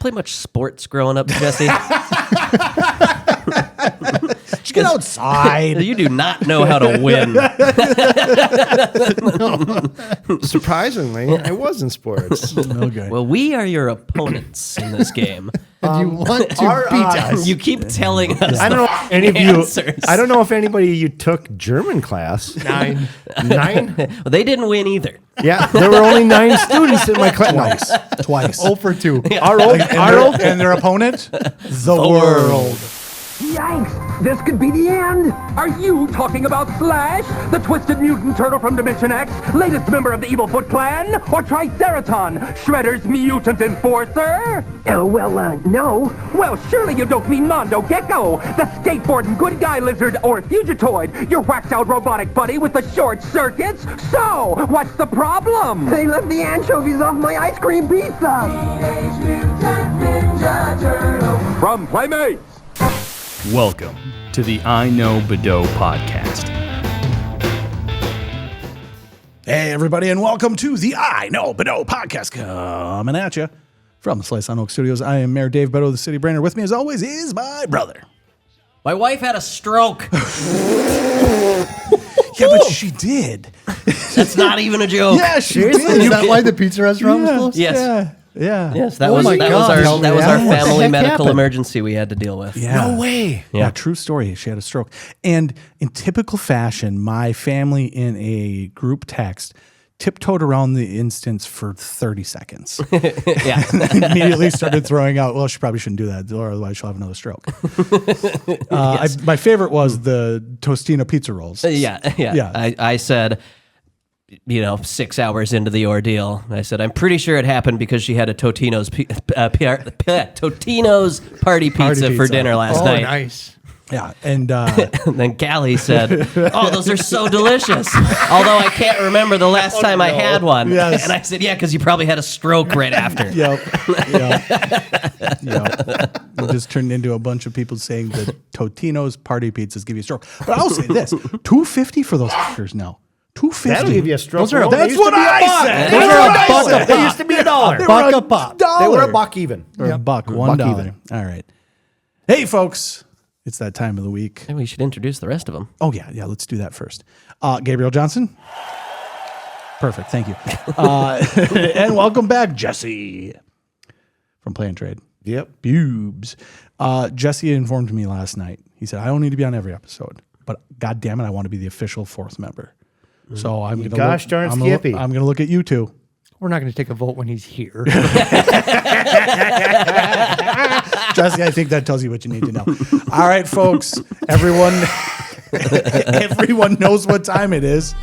play much sports growing up, Jesse? Get outside. You do not know how to win. Surprisingly, I was in sports. Okay. Well, we are your opponents in this game. You want to beat us. You keep telling us. I don't know if any of answers. you. I don't know if anybody of you took German class. 9. 9? Well, they didn't win either. Yeah, there were only 9 students in my class. Twice. 0 for 2. And their opponent? The world. Yikes! This could be the end! Are you talking about Slash, the twisted mutant turtle from Dimension X, latest member of the Evil Foot Clan? Or Triceraton, Shredder's mutant enforcer? Oh, well, no. Well, surely you don't mean Mondo Gecko, the skateboarding good guy lizard or Fugitoid, your waxed-out robotic buddy with the short circuits? So, what's the problem? They left the anchovies off my ice cream pizza! Teenage Mutant Ninja Turtle. From Playmates! Welcome to the iKnowBadeaux podcast. Hey, everybody, and welcome to the iKnowBadeaux podcast. Coming at you from the Slice on Oak Studios. I am Mayor Dave Bedeaux, the city brainer. With me, as always, is my brother. My wife had a stroke. Yeah, but she did. That's not even a joke. Yeah, she Seriously? did. Is that why the pizza restaurant was closed? Yes. Yeah. Yes, that Oh was my that God. was our What the family heck medical happened? emergency we had to deal with. Yeah. No way. Yeah, true story. She had a stroke. And in typical fashion, my family in a group text tiptoed around the instance for 30 seconds. Yeah. And immediately started throwing out, well, she probably shouldn't do that, or otherwise she'll have another stroke. My favorite was the Tostino pizza rolls. Yeah. I said, 6 hours into the ordeal, I said, I'm pretty sure it happened because she had a Totino's party pizza for dinner last night. Nice. Yeah, and And then Callie said, oh, those are so delicious. Although I can't remember the last time I had one. Yes. And I said, yeah, because you probably had a stroke right after. Yep. It just turned into a bunch of people saying that Totino's party pizzas give you a stroke. But I'll say this, $2.50 for those fuckers now. $2.50. That'll give you a stroke. That's what I said. Those are a buck. said. They used to be $1. Buck a pop. They were a buck even. Or a buck, $1. Buck even. All right. Hey, folks. It's that time of the week. Maybe we should introduce the rest of them. Oh, yeah. Let's do that first. Gabriel Johnson. Perfect. Thank you. And welcome back, Jesse from PlayNTrade. Yep. Bubes. Jesse informed me last night. He said, I don't need to be on every episode, but God damn it, I want to be the official 4th member. So I'm going to Gosh darn Skippy. I'm going to look at you two. We're not going to take a vote when he's here. Jesse, I think that tells you what you need to know. All right, folks. Everyone knows what time it is.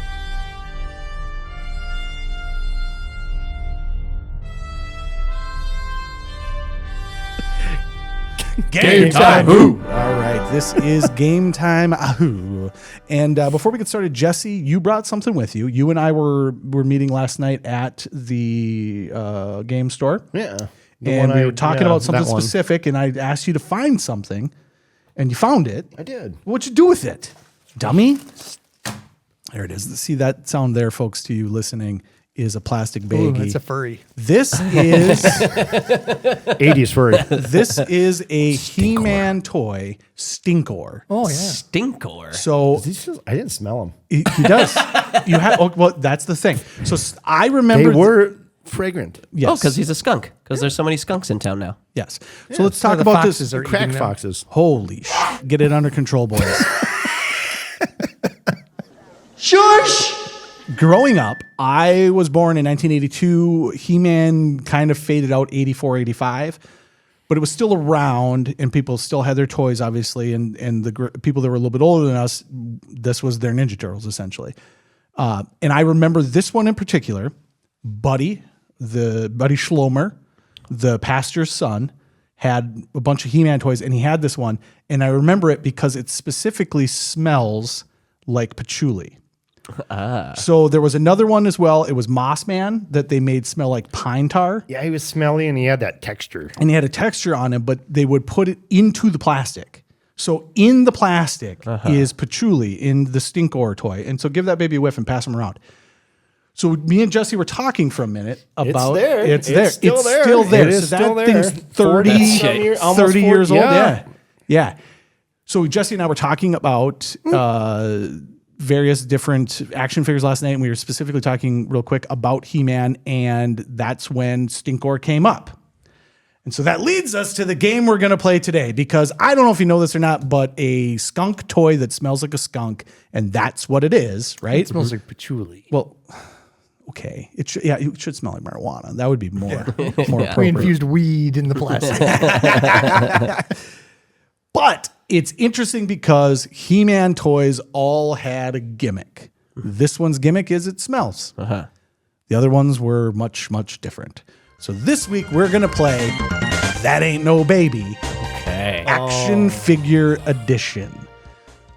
Game time. All right, this is game time. Ahoo. And before we get started, Jesse, you brought something with you. You and I were meeting last night at the game store. Yeah. And we were talking about something specific, and I asked you to find something, and you found it. I did. What'd you do with it, dummy? There it is. See that sound there, folks, to you listening, is a plastic baggie. Ooh, that's a furry. This is 80s furry. this is a He-Man toy, Stinkor. Oh, yeah. Stinkor. So I didn't smell them. he does. You have well, that's the thing. So I They remember were fragrant. yes. Oh, because he's a skunk. Because there's so many skunks in town now. yes. So let's talk the about foxes this. are Crack eating them. foxes. Holy shit. Get it under control, boys. Shush! Growing up, I was born in 1982. He-Man kind of faded out 84, 85, but it was still around, and people still had their toys, obviously, and the people that were a little bit older than us, this was their Ninja Turtles, essentially. And I remember this one in particular, Buddy Schlomer, the pastor's son, had a bunch of He-Man toys, and he had this one, and I remember it because it specifically smells like patchouli. So there was another one as well. It was Moss Man that they made smell like pine tar. Yeah, he was smelly and he had that texture. And he had a texture on him, but they would put it into the plastic. So in the plastic is patchouli in the Stinkor toy. And so give that baby a whiff and pass him around. So me and Jesse were talking for a minute about there. It's It's there. still It's there. still there. It is so still that there. thing's 30, Almost 30 years 40, old. yeah. Yeah. So Jesse and I were talking about various different action figures last night, and we were specifically talking real quick about He-Man, and that's when Stinkor came up. And so that leads us to the game we're going to play today, because I don't know if you know this or not, but a skunk toy that smells like a skunk, and that's what it is, right? It smells like patchouli. Well, okay. It should smell like marijuana. That would be more We appropriate. infused weed in the plastic. But it's interesting because He-Man toys all had a gimmick. This one's gimmick is it smells. The other ones were much, much different. So this week we're going to play That Ain't No Baby Action Figure Edition.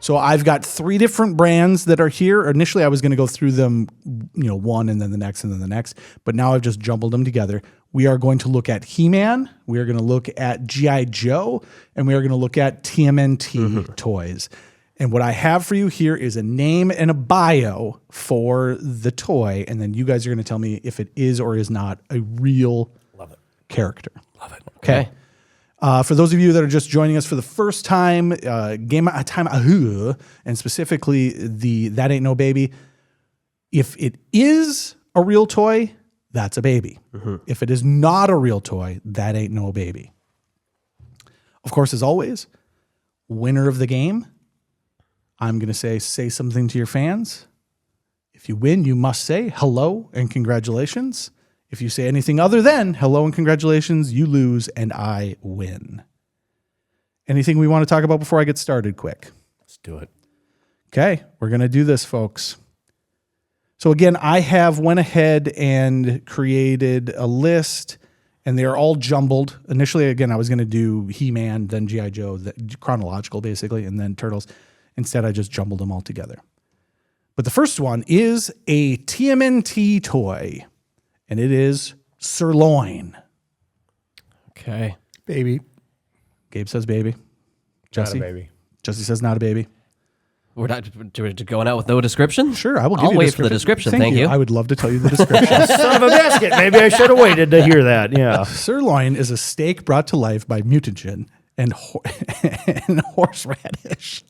So I've got 3 different brands that are here. Initially, I was going to go through them, one and then the next and then the next. But now I've just jumbled them together. We are going to look at He-Man. We are going to look at G.I. Joe. And we are going to look at TMNT toys. And what I have for you here is a name and a bio for the toy. And then you guys are going to tell me if it is or is not a real character. Love it. Okay. For those of you that are just joining us for the first time, Game Time Ahoo, and specifically the That Ain't No Baby, if it is a real toy, that's a baby. If it is not a real toy, that ain't no baby. Of course, as always, winner of the game, I'm going to say something to your fans. If you win, you must say hello and congratulations. If you say anything other than hello and congratulations, you lose and I win. Anything we want to talk about before I get started quick? Let's do it. Okay, we're going to do this, folks. So again, I have went ahead and created a list, and they're all jumbled. Initially, again, I was going to do He-Man, then G.I. Joe, chronological basically, and then Turtles. Instead, I just jumbled them all together. But the first one is a TMNT toy, and it is Sirloin. Okay. Baby. Gabe says baby. Jesse? Not a baby. Jesse says not a baby. We're not going out with no description? Sure, I will give I'll you wait for the description. Thank you. I would love to tell you the description. Son of a basket. Maybe I should have waited to hear that. Yeah. Sirloin is a steak brought to life by mutagen and horseradish.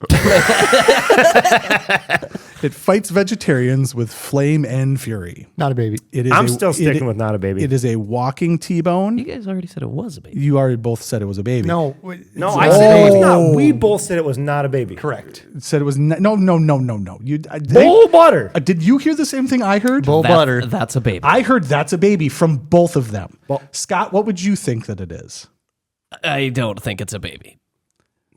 It fights vegetarians with flame and fury. Not a baby. It is I'm still sticking with not a baby. It is a walking T-bone. You guys already said it was a baby. You already both said it was a baby. No. No, I said it was not. We both said it was not a baby. Correct. Said it was no. Bull butter. Did you hear the same thing I heard? Bull butter. That's a baby. I heard that's a baby from both of them. Well- Scott, what would you think that it is? I don't think it's a baby.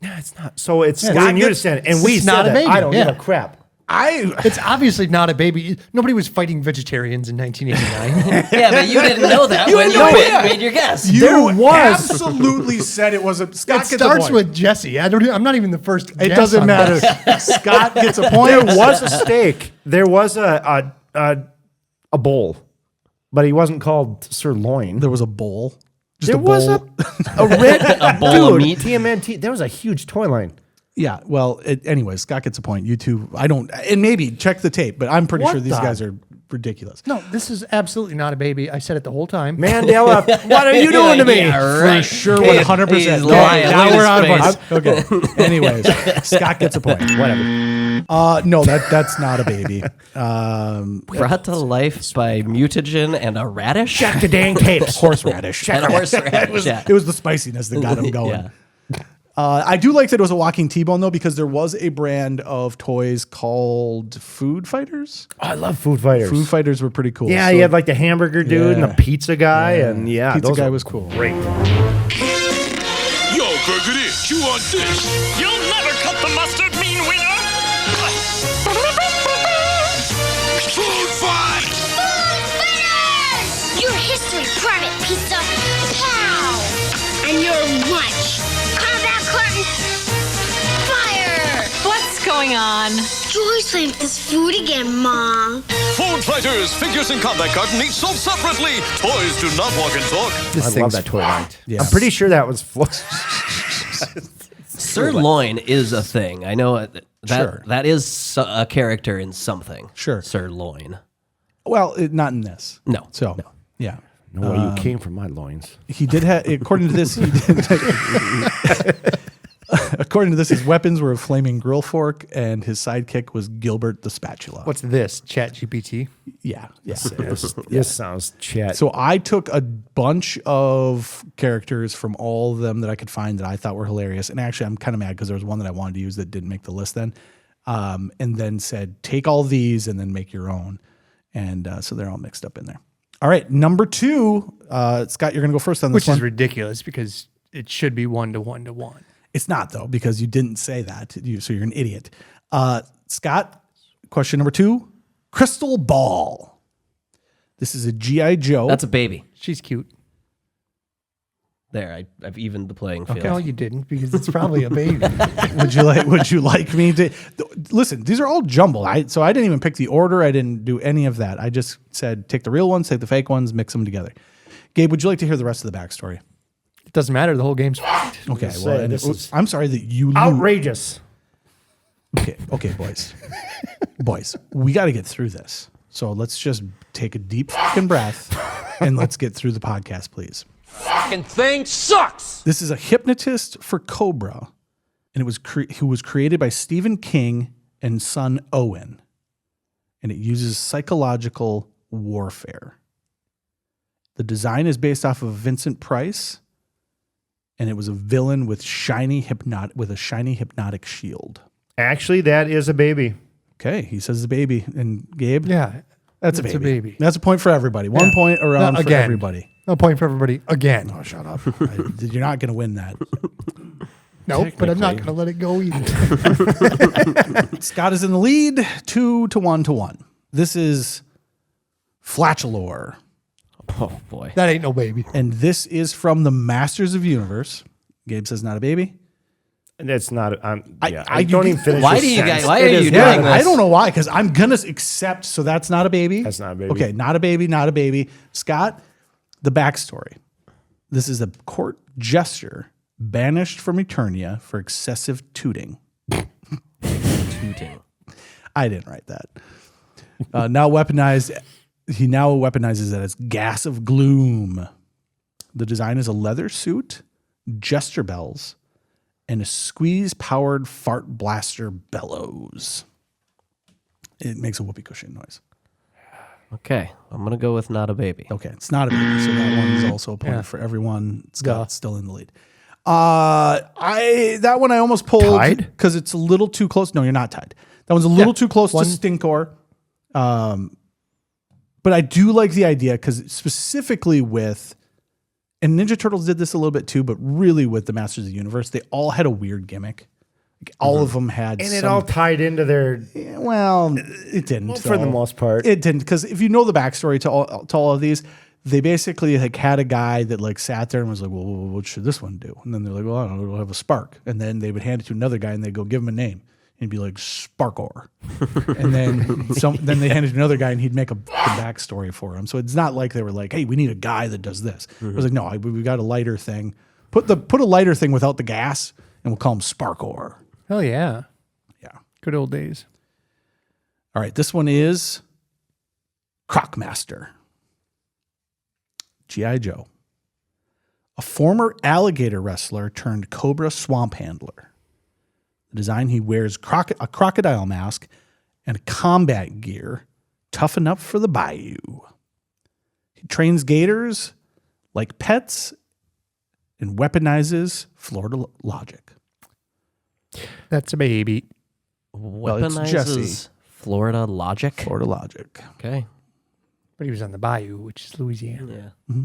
No, it's not. So it's Yeah, Scott it's- Newton, and we it's said not a it. baby, I don't give yeah. a crap. It's obviously not a baby. Nobody was fighting vegetarians in 1989. Yeah, but you didn't know that when you made your guess. You was. absolutely said it was a Scott It gets a starts point. with Jesse. I'm not even the first. It guess doesn't on matter. this. Scott gets a point. There was a steak. There was a bowl, but he wasn't called sirloin. There was a bowl. Just There a was bowl. a red bowl of dude, meat? TMNT. There was a huge toy line. Yeah. Well, anyway, Scott gets a point. You two, I don't, and maybe check the tape, but I'm pretty What sure these the- guys are ridiculous. No, this is absolutely not a baby. I said it the whole time. Mandela, what are you doing to me? Yeah, right. For sure, He's 100%. lying. Now Look we're at out of his our. Okay. Anyways, Scott gets a point. Whatever. No, that's not a baby. Brought to life by mutagen and a radish? Check the dang tapes. Horseradish. And a horseradish. Yeah. It was the spiciness that got him going. Yeah. I do like that it was a walking T-bone though, because there was a brand of toys called Food Fighters. Oh, I love Food Fighters. Food Fighters were pretty cool. Yeah, So you had like the hamburger dude and Yeah. the pizza guy, and yeah, Pizza those guy are was cool. Great. Yo, Burger this. You want this? You'll never cut the mustard, mean winner! Food fight! Your history, Private Pizza. Pow! And your lunch. Combat curtain. Fire! What's going on? Joy's playing with this food again, Mom. Food fighters, figures in combat carton each sold separately. Toys do not walk and talk. I love that toy line. Yeah. I'm pretty sure that was. Sirloin is a thing. I know that Sure. that is a character in something. Sure. Sirloin. Well, not in this. No. So, yeah. No way you came from my loins. He did have, according to this, according to this, his weapons were a flaming grill fork, and his sidekick was Gilbert the spatula. What's this? Chat GPT? Yeah. This sounds chat. So I took a bunch of characters from all of them that I could find that I thought were hilarious. And actually, I'm kind of mad because there was one that I wanted to use that didn't make the list then. And then said, take all these and then make your own. And so they're all mixed up in there. All right, number 2. Scott, you're going to go first on this Which one. is ridiculous because it should be 1 to 1 to 1. It's not, though, because you didn't say that. So you're an idiot. Scott, question number 2, Crystal Ball. This is a G.I. Joe. That's a baby. She's cute. There, I've evened the playing field. No, you didn't because it's probably a baby. Would you like me to listen? These are all jumbled. So I didn't even pick the order. I didn't do any of that. I just said take the real ones, take the fake ones, mix them together. Gabe, would you like to hear the rest of the backstory? It doesn't matter. The whole game's Okay. Well, I'm sorry that you outrageous. Okay, boys, boys, we got to get through this. So let's just take a deep fucking breath and let's get through the podcast, please. Fucking thing sucks. This is a hypnotist for Cobra, and it was who was created by Stephen King and son Owen, and it uses psychological warfare. The design is based off of Vincent Price, and it was a villain with a shiny hypnotic shield. Actually, that is a baby. Okay, he says the baby, and Gabe, Yeah. that's it's a baby. That's a point for everybody. 1 point around for again. everybody. A point for everybody again. Oh, shut up! You're not going to win that. Nope, but I'm not going to let it go either. Scott is in the lead, 2 to 1 to 1. This is Flatulor. Oh, boy. That ain't no baby. And this is from the Masters of Universe. Gabe says not a baby. That's not. I don't even finish. Why this do you sentence. guys? Why It are is you not doing a- this? I don't know why, because I'm going to accept. So that's not a baby. That's not a baby. Okay, not a baby, not a baby. Scott, the backstory. This is a court jester banished from Eternia for excessive tooting. Tooting. I didn't write that. Now weaponized. He now weaponizes it as gas of gloom. The design is a leather suit, jester bells, and a squeeze-powered fart blaster bellows. It makes a whoopee cushion noise. Okay, I'm going to go with not a baby. Okay, it's not a baby, so that one is also a point for everyone. Scott's still in the lead. That one I almost pulled Tied? because it's a little too close. No, you're not tied. That one's a little too close to Stinkor. But I do like the idea because specifically with, and Ninja Turtles did this a little bit too, but really with the Masters of the Universe, they all had a weird gimmick. Like all of them had, And it all tied into their. well, it didn't For the though. most part. It didn't, because if you know the backstory to all of these, they basically like had a guy that like sat there and was like, well, what should this one do? And then they're like, well, I don't know, it'll have a spark. And then they would hand it to another guy and they'd go give him a name. And he'd be like Sparkor. And then they hand it to another guy and he'd make a backstory for him. So it's not like they were like, hey, we need a guy that does this. It was like, no, we got a lighter thing. Put a lighter thing without the gas and we'll call him Sparkor. Hell yeah. Yeah. Good old days. All right, this one is Crocmaster. G.I. Joe. A former alligator wrestler turned cobra swamp handler. The design, he wears a crocodile mask and combat gear, tough enough for the bayou. He trains gators like pets and weaponizes Florida logic. That's a baby. it's Weaponizes Jesse. Florida logic. Florida logic. Okay. But he was on the bayou, which is Louisiana. Yeah.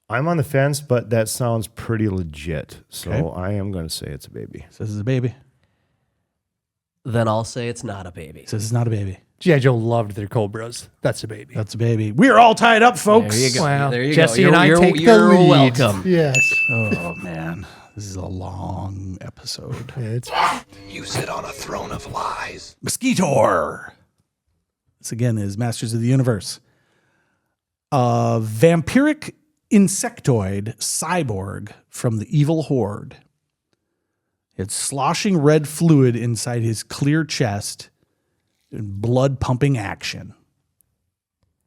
I'm on the fence, but that sounds pretty legit. So Okay. I am going to say it's a baby. Says it's a baby. Then I'll say it's not a baby. Says it's not a baby. G.I. Joe loved their Cobras. That's a baby. That's a baby. We're all tied up, folks. There you go. Wow. There you Jesse go. and I take the lead. welcome. Yes. Oh, man. This is a long episode. It's You sit on a throne of lies. Mosquitor. This again is Masters of the Universe. A vampiric insectoid cyborg from the evil horde. It's sloshing red fluid inside his clear chest and blood pumping action.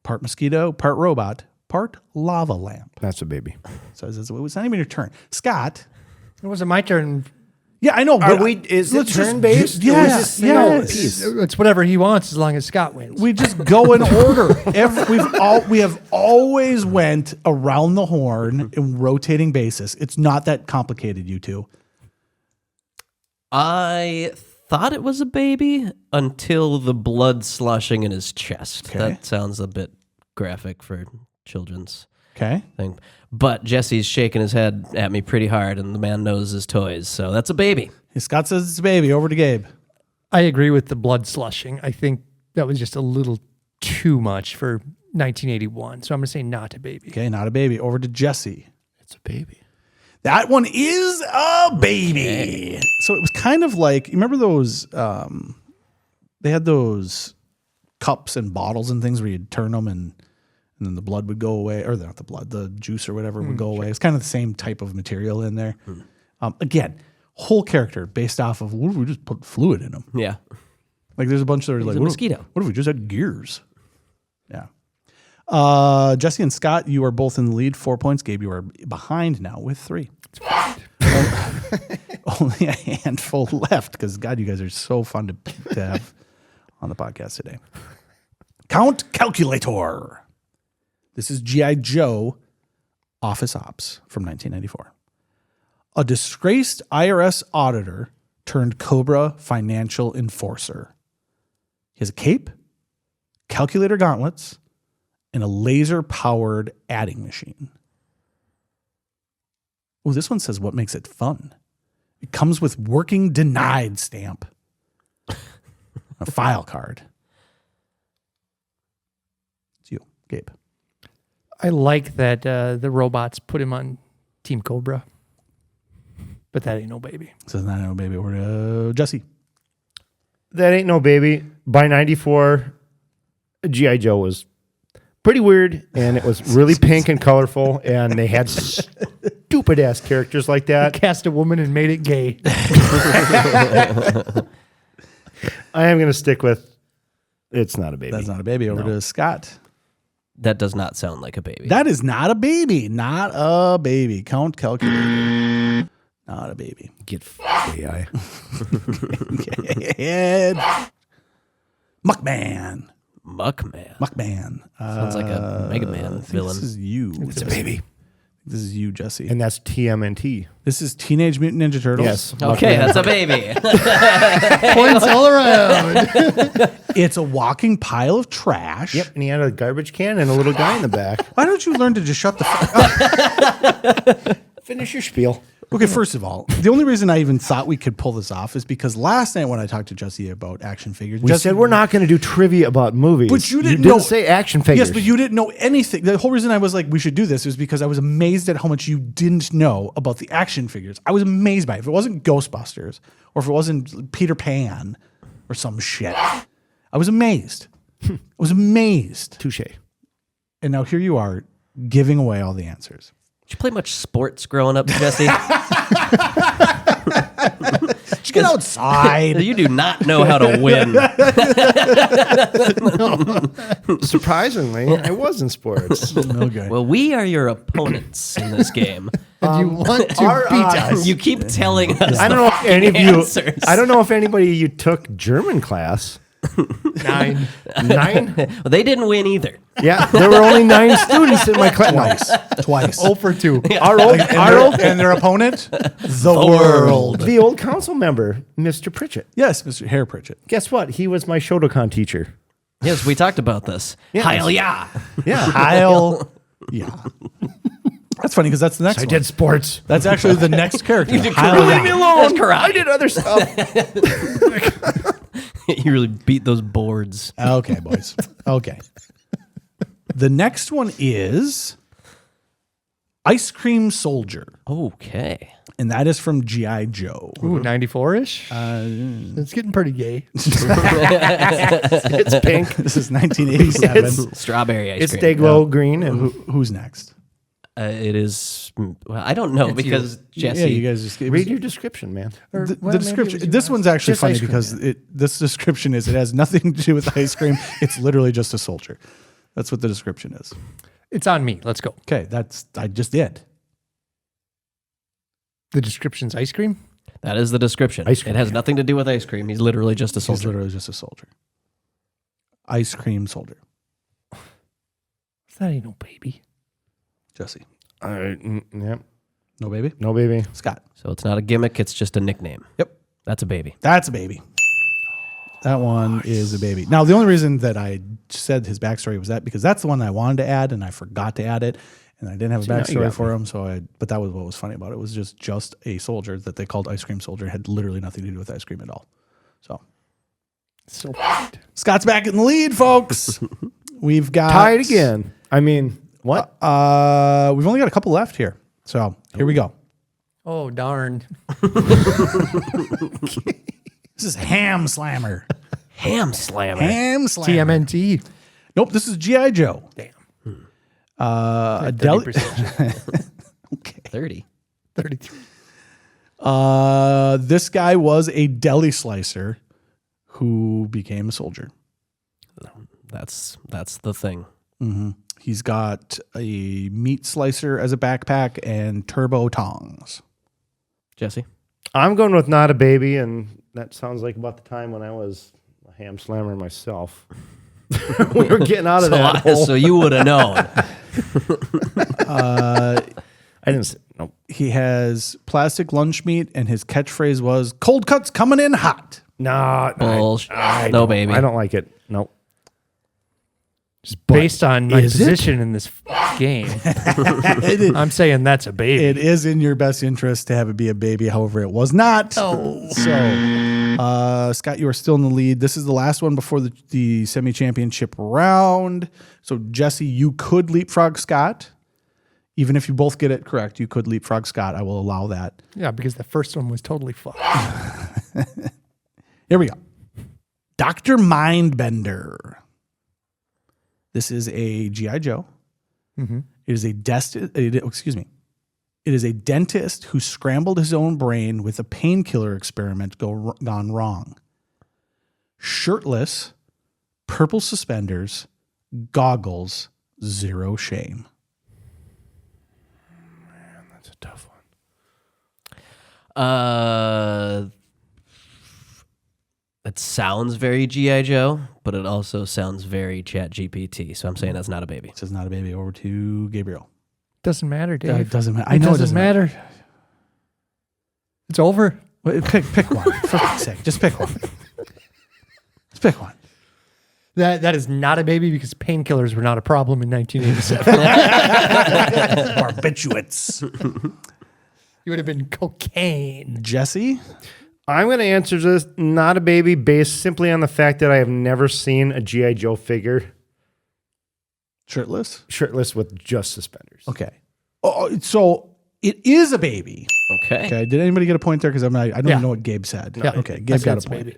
part mosquito, part robot, part lava lamp. That's a baby. So it's not even your turn. Scott. It wasn't my turn. Yeah, I know. Is it turn-based? Yeah, It's whatever he wants as long as Scott wins. We just go in order. We have always went around the horn in rotating basis. It's not that complicated, you two. I thought it was a baby until the blood sloshing in his chest. Okay. That sounds a bit graphic for children's Okay. thing. But Jesse's shaking his head at me pretty hard, and the man knows his toys. So that's a baby. Scott says it's a baby. Over to Gabe. I agree with the blood slushing. I think that was just a little too much for 1981. So I'm going to say not a baby. Okay, not a baby. Over to Jesse. It's a baby. That one is a baby. So it was kind of like, you remember those, they had those cups and bottles and things where you'd turn them and then the blood would go away, or not the blood, the juice or whatever would go away. It's kind of the same type of material in there. Again, whole character based off of, what if we just put fluid in them? Yeah. Like there's a bunch that are like, a mosquito. What if we just had gears? Yeah. Jesse and Scott, you are both in the lead, 4 points. Gabe, you are behind now with 3. Only a handful left because, God, you guys are so fun to have on the podcast today. Count Calculator. This is G.I. Joe Office Ops from 1994. A disgraced IRS auditor turned Cobra financial enforcer. He has a cape, calculator gauntlets, and a laser-powered adding machine. Oh, this one says what makes it fun. It comes with working denied stamp. A file card. It's you, Gabe. I like that the robots put him on Team Cobra. But that ain't no baby. Says not no baby. Over to Jesse. That ain't no baby. By 94, G.I. Joe was pretty weird, and it was really pink and colorful, and they had stupid-ass characters like that. Cast a woman and made it gay. I am going to stick with it's not a baby. That's not a baby. Over to Scott. That does not sound like a baby. That is not a baby. Not a baby. Count calculator. Not a baby. Get AI. Muckman. Muckman. Sounds like a Mega Man villain. This is you. It's a baby. This is you, Jesse. And that's TMNT. This is Teenage Mutant Ninja Turtles. Yes. Okay, that's a baby. Points all around. It's a walking pile of trash. Yep, and he had a garbage can and a little guy in the back. Why don't you learn to just shut the fuck up? Finish your spiel. Okay, first of all, the only reason I even thought we could pull this off is because last night when I talked to Jesse about action figures, We said we're not going to do trivia about movies. But you didn't know, say action figures. Yes, but you didn't know anything. The whole reason I was like, we should do this was because I was amazed at how much you didn't know about the action figures. I was amazed by it. If it wasn't Ghostbusters or if it wasn't Peter Pan or some shit, I was amazed. I was amazed. Touche. And now here you are giving away all the answers. Did you play much sports growing up, Jesse? Just get outside. You do not know how to win. Surprisingly, I was in sports. Okay. Well, we are your opponents in this game. And you want to beat us. You keep telling us. I don't know if any of you. answers. I don't know if anybody you took German class. 9. 9? Well, they didn't win either. Yeah, there were only 9 students in my class. Twice. 0 for 2. Our old, And their opponent? The world. the old council member, Mr. Pritchett. Yes, Mr. Hare Pritchett. Guess what? He was my Shotokan teacher. Yes, we talked about this. Yes. Heil yeah. Yeah, Heil. Yeah. That's funny because that's the next I one. did sports. That's actually the next character. Leave Heil, me yeah. alone. That's karate. I did other stuff. You really beat those boards. Okay, boys. Okay. The next one is Ice Cream Soldier, Okay. and that is from G.I. Joe. Ooh, 94-ish? It's getting pretty gay. It's pink. This is 1987. Strawberry ice It's cream. Dayglow green. And Who's next? It is. Well, I don't know because Jesse. Yeah, you guys just read your description, man. the well, maybe it description. was This one's actually Just funny ice cream, because this description is it has nothing to do with ice cream. It's literally just a soldier. That's what the description is. It's on me. Let's go. Okay, I just did. The description's ice cream? That is the description. Ice cream, it has nothing to do with ice cream. He's literally just a He's soldier. literally just a soldier. Ice cream soldier. That ain't no baby. Jesse. Yep. No baby? No baby. Scott. So it's not a gimmick. It's just a nickname. Yep. That's a baby. That's a baby. That one is a baby. Now, the only reason that I said his backstory was that because that's the one I wanted to add and I forgot to add it. And I didn't have a backstory for him. But that was what was funny about it. It was just a soldier that they called Ice Cream Soldier. It had literally nothing to do with ice cream at all. So Scott's back in the lead, folks. We've got Tied again. I mean, what? We've only got a couple left here. So here we go. Oh, darn. This is Ham Slammer. Ham Slammer. Ham Slammer. TMNT. Nope, this is G.I. Joe. Damn. A deli. 30%. Okay. 30. 33. This guy was a deli slicer who became a soldier. That's the thing. Mm-hmm. He's got a meat slicer as a backpack and turbo tongs. Jesse? I'm going with not a baby, and that sounds like about the time when I was a ham slammer myself. We were getting out of that hole. So you would have known. I didn't say, nope. He has plastic lunch meat, and his catchphrase was, "Cold cuts coming in hot." Nah, Bullshit. I No don't- baby. I don't like it. Nope. Just based on my is it? position in this game, I'm saying that's a baby. It is in your best interest to have it be a baby. However, it was not. Oh. So, Scott, you are still in the lead. This is the last one before the semi-championship round. So, Jesse, you could leapfrog Scott. Even if you both get it correct, you could leapfrog Scott. I will allow that. Yeah, because the first one was totally fucked. Here we go. Dr. Mindbender. This is a G.I. Joe. Mm-hmm. It is a It is a dentist who scrambled his own brain with a painkiller experiment gone wrong. Shirtless, purple suspenders, goggles, zero shame. Man, that's a tough one. It sounds very G.I. Joe, but it also sounds very Chat GPT. So I'm saying that's not a baby. It says not a baby. Over to Gabriel. Doesn't matter, Dave. It doesn't matter. I know it doesn't matter. It's over. Well, pick one. For fuck's sake, just pick one. Just pick one. That is not a baby because painkillers were not a problem in 1987. Barbiturates. You would have been cocaine. Jesse? I'm going to answer this not a baby based simply on the fact that I have never seen a G.I. Joe figure Shirtless with just suspenders. Okay. Oh, so it is a baby. Okay. Okay. Did anybody get a point there? Because I don't even know what Gabe said. Yeah. Okay. Gabe got a point. Baby.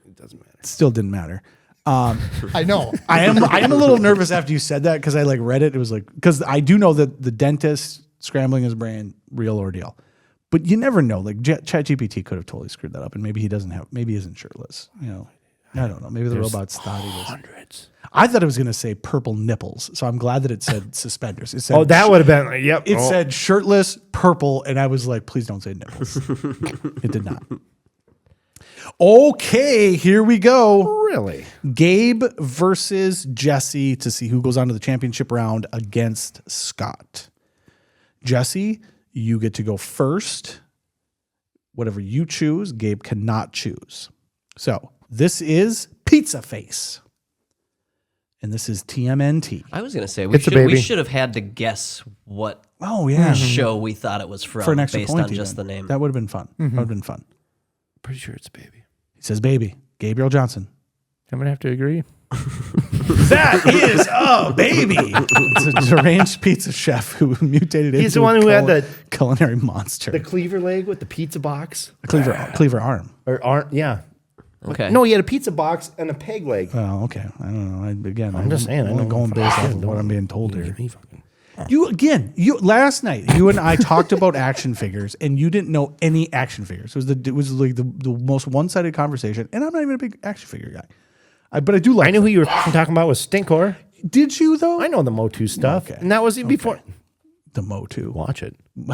It doesn't matter. It still didn't matter. I know. I am a little nervous after you said that because I read it. It was because I do know that the dentist scrambling his brain, real ordeal. But you never know. ChatGPT could have totally screwed that up, and maybe he isn't shirtless. I don't know. Maybe the robots thought he was. Hundreds. I thought it was going to say purple nipples, so I'm glad that it said suspenders. It said, Oh, that would have been, yep. It said shirtless, purple, and I was like, please don't say nipples. It did not. Okay, here we go. Really? Gabe versus Jesse to see who goes on to the championship round against Scott. Jesse, you get to go first. Whatever you choose, Gabe cannot choose. So this is Pizza Face. And this is TMNT. I was going to say, It's a baby. we should have had to guess what show we thought it was from For an extra based point on just even. the name. That would have been fun. That would have been fun. Pretty sure it's a baby. He says baby. Gabriel Johnson. I'm going to have to agree. That is a baby. It's a deranged pizza chef who mutated He's into the one who had the culinary monster. The cleaver leg with the pizza box. Cleaver arm. Or arm, yeah. Okay. No, he had a pizza box and a peg leg. Oh, okay. I don't know. I'm just saying. I'm I only don't going know. based off of what I'm being told here. Last night, you and I talked about action figures, and you didn't know any action figures. It was like the most one-sided conversation, and I'm not even a big action figure guy. But I do like. I knew who you were talking about was Stinkor. Did you though? I know the MotU stuff, and that was even before the MotU. Watch it. The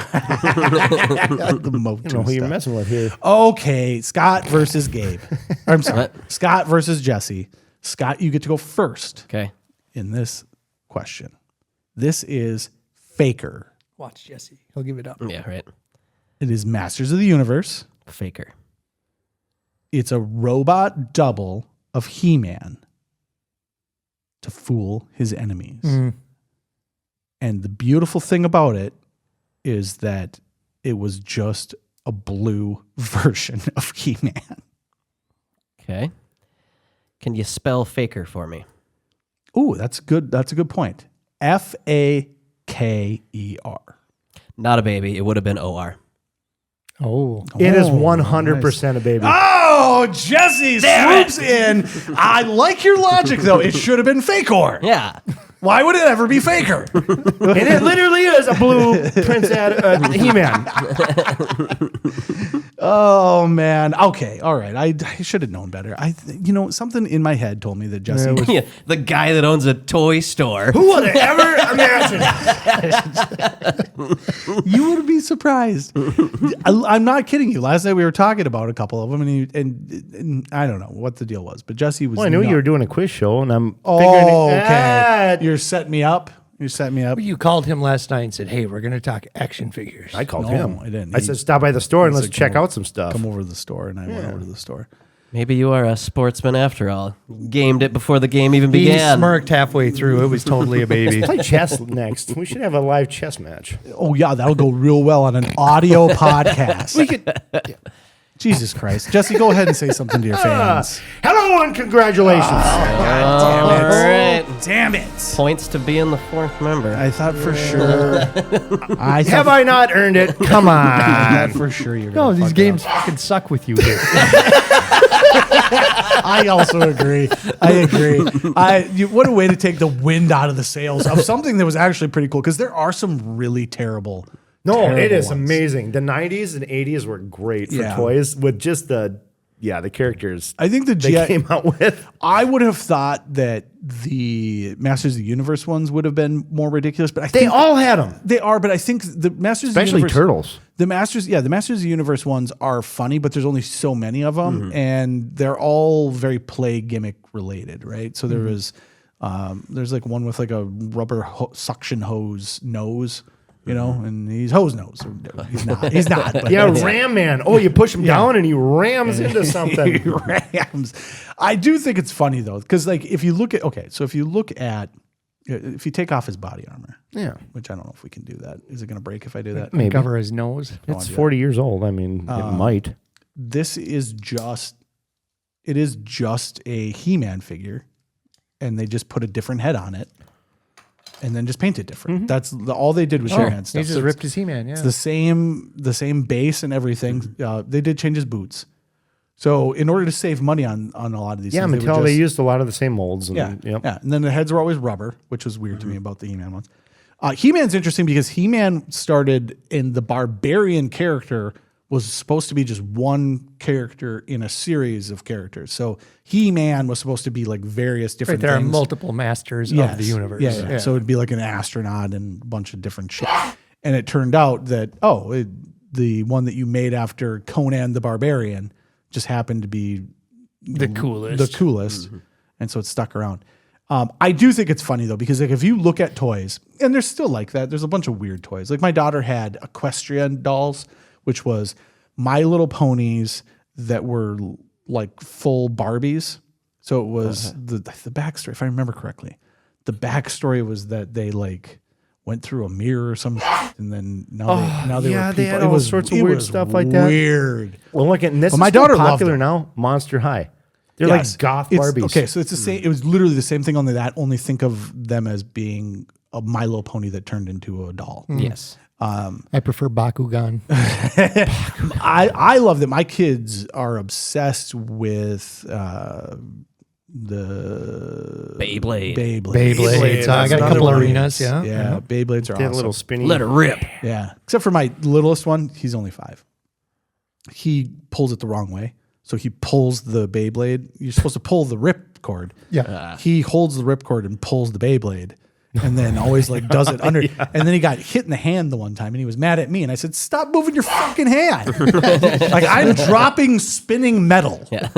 MotU. You know who you're messing with here. Okay, Scott versus Gabe. I'm sorry, Scott versus Jesse. Scott, you get to go first. Okay. In this question, this is Faker. Watch Jesse. He'll give it up. Yeah, right. It is Masters of the Universe. Faker. It's a robot double of He-Man to fool his enemies. And the beautiful thing about it is that it was just a blue version of He-Man. Okay. Can you spell Faker for me? Ooh, that's good. That's a good point. Faker. Not a baby. It would have been OR. It is 100% a baby. Oh, Jesse swoops in. I like your logic, though. It should have been Fakor. Yeah. Why would it ever be Faker? And it literally is a blue Prince He-Man. Oh, man. Okay. All right. I should have known better. Something in my head told me that Jesse was... Yeah, the guy that owns a toy store. Who would have ever imagined? You would be surprised. I'm not kidding you. Last night we were talking about a couple of them, and I don't know what the deal was, but Jesse was... Well, I knew you were doing a quiz show, and I'm okay. You're setting me up. You set me up. You called him last night and said, "Hey, we're going to talk action figures." I called No, him. I didn't. I said, stop by the store and let's said, check come out some stuff. Come over to the store, and I went over to the store. Maybe you are a sportsman after all. Gamed it before the game even He began. smirked halfway through. It was totally a baby. Play chess next. We should have a live chess match. Oh yeah, that'll go real well on an audio podcast. We could. Jesus Christ, Jesse, go ahead and say something to your fans. Hello and congratulations. All right. Damn it! Points to being the fourth member. I thought for sure. Have I not earned it? Come on. I thought for sure you're. No, gonna these fuck games it up. fucking suck with you here. I also agree. I agree. What a way to take the wind out of the sails of something that was actually pretty cool, because there are some really terrible. No, it is ones. amazing. The 90s and 80s were great for Yeah. toys with just the characters I think they came out with. I would have thought that the Masters of the Universe ones would have been more ridiculous, but They all had them. they are. But I think the Masters Especially of the Universe, Turtles. the Masters of the Universe ones are funny, but there's only so many of them, and they're all very play gimmick related, right? So there was, there's like one with like a rubber suction hose nose. You know, and he's hose nose. He's not. He's not. But Yeah, Ram Man. Oh, you push him down and he rams into something. he rams. I do think it's funny though, because like if you take off his body armor, which I don't know if we can do that. Is it going to break if I do that? Maybe. Cover his nose. It's 40 years old. I mean, it might. This is just a He-Man figure, and they just put a different head on it. And then just paint it different. That's all they did was He-Man stuff. He just ripped his He-Man. Yeah, It's the same base and everything. They did change his boots. So in order to save money on a lot of these, things, Mattel, they used a lot of the same molds. And, yeah. And then the heads were always rubber, which was weird to me about the He-Man ones. He-Man's interesting because He-Man started in the Barbarian character was supposed to be just one character in a series of characters. So He-Man was supposed to be like various different there things. are multiple masters of the universe. Yeah. So it'd be like an astronaut and a bunch of different shit. And it turned out that, the one that you made after Conan the Barbarian just happened to be The coolest. And so it stuck around. I do think it's funny though, because like if you look at toys, and there's still like that, there's a bunch of weird toys. Like my daughter had equestrian dolls, which was My Little Ponies that were like full Barbies. So it was the backstory, if I remember correctly. The backstory was that they like went through a mirror or some shit, and then now they were people. They had all sorts of weird stuff like that. Weird. Well, look, and this is my daughter loved popular it. now. Monster High. They're Yes. like goth It's- Barbies. Okay, so it's the same. It was literally the same thing. Only think of them as being a My Little Pony that turned into a doll. Yes. I prefer Bakugan. I love them. My kids are obsessed with the Beyblade. Beyblades. I got a couple arenas. Yeah. Yeah, Beyblades are They have awesome. a little spinny. Let it rip. Yeah, except for my littlest one. He's only 5. He pulls it the wrong way. So he pulls the Beyblade. You're supposed to pull the rip cord. Yeah. He holds the rip cord and pulls the Beyblade. And then always like does it under. And then he got hit in the hand the one time and he was mad at me. And I said, stop moving your fucking hand. Like I'm dropping spinning metal. Yeah.